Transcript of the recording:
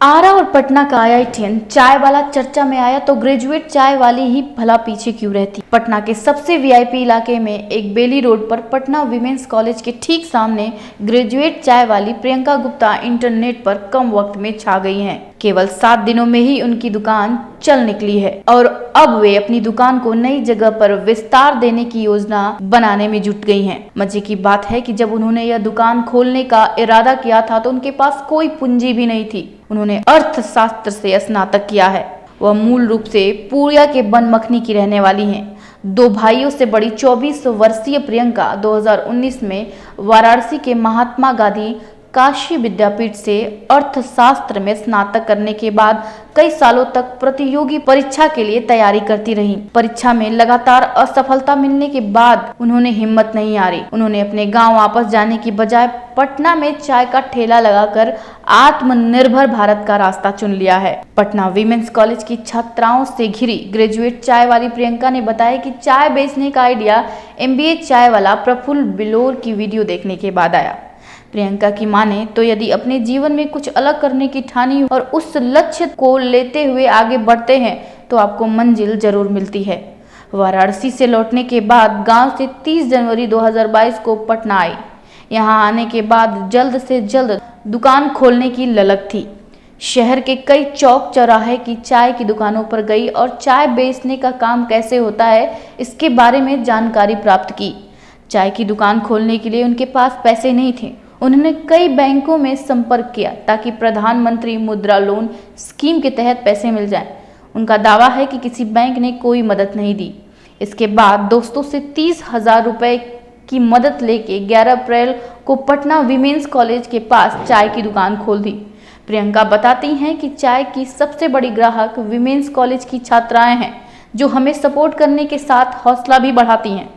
आरा और पटना का आईआईटीएन चाय वाला चर्चा में आया तो ग्रेजुएट चाय वाली ही भला पीछे क्यों रहती। पटना के सबसे वीआईपी इलाके में एक बेली रोड पर पटना विमेंस कॉलेज के ठीक सामने ग्रेजुएट चाय वाली प्रियंका गुप्ता इंटरनेट पर कम वक्त में छा गई हैं। केवल 7 दिनों में ही उनकी दुकान चल निकली है और अब वे अपनी दुकान को नई जगह पर विस्तार देने की योजना बनाने में जुट गई हैं। मजे की बात है कि जब उन्होंने यह दुकान खोलने का इरादा किया था तो उनके पास कोई पूंजी भी नहीं थी। उन्होंने अर्थशास्त्र से स्नातक किया है। वह मूल रूप से पूर्या के बनमखनी की रहने वाली हैं। 2 भाइयों से बड़ी 24 वर्षीय प्रियंका 2019 में वाराणसी के महात्मा गांधी काशी विद्यापीठ से अर्थशास्त्र में स्नातक करने के बाद कई सालों तक प्रतियोगी परीक्षा के लिए तैयारी करती रहीं। परीक्षा में लगातार असफलता मिलने के बाद उन्होंने हिम्मत नहीं हारी। उन्होंने अपने गांव वापस जाने की बजाय पटना में चाय का ठेला लगाकर आत्मनिर्भर भारत का रास्ता चुन लिया है। पटना विमेंस कॉलेज की छात्राओं से घिरी ग्रेजुएट चाय वाली प्रियंका ने बताया कि चाय बेचने का आइडिया MBA चाय वाला प्रफुल्ल बिलोर की वीडियो देखने के बाद आया। प्रियंका की माने तो यदि अपने जीवन में कुछ अलग करने की ठानी और उस लक्ष्य को लेते हुए आगे बढ़ते हैं तो आपको मंजिल जरूर मिलती है। वाराणसी से लौटने के बाद गांव से 30 जनवरी 2022 को पटना आई। यहां आने के बाद जल्द से जल्द दुकान खोलने की ललक थी। शहर के कई चौक चौराहे की चाय की दुकानों पर गई और चाय बेचने का काम कैसे होता है इसके बारे में जानकारी प्राप्त की। चाय की दुकान खोलने के लिए उनके पास पैसे नहीं थे। उन्होंने कई बैंकों में संपर्क किया ताकि प्रधानमंत्री मुद्रा लोन स्कीम के तहत पैसे मिल जाएं। उनका दावा है कि किसी बैंक ने कोई मदद नहीं दी। इसके बाद दोस्तों से 30,000 रुपए की मदद लेके 11 अप्रैल को पटना विमेंस कॉलेज के पास चाय की दुकान खोल दी। प्रियंका बताती हैं कि चाय की सबसे बड़ी ग्राहक विमेंस कॉलेज की छात्राएं हैं जो हमें सपोर्ट करने के साथ हौसला भी बढ़ाती हैं।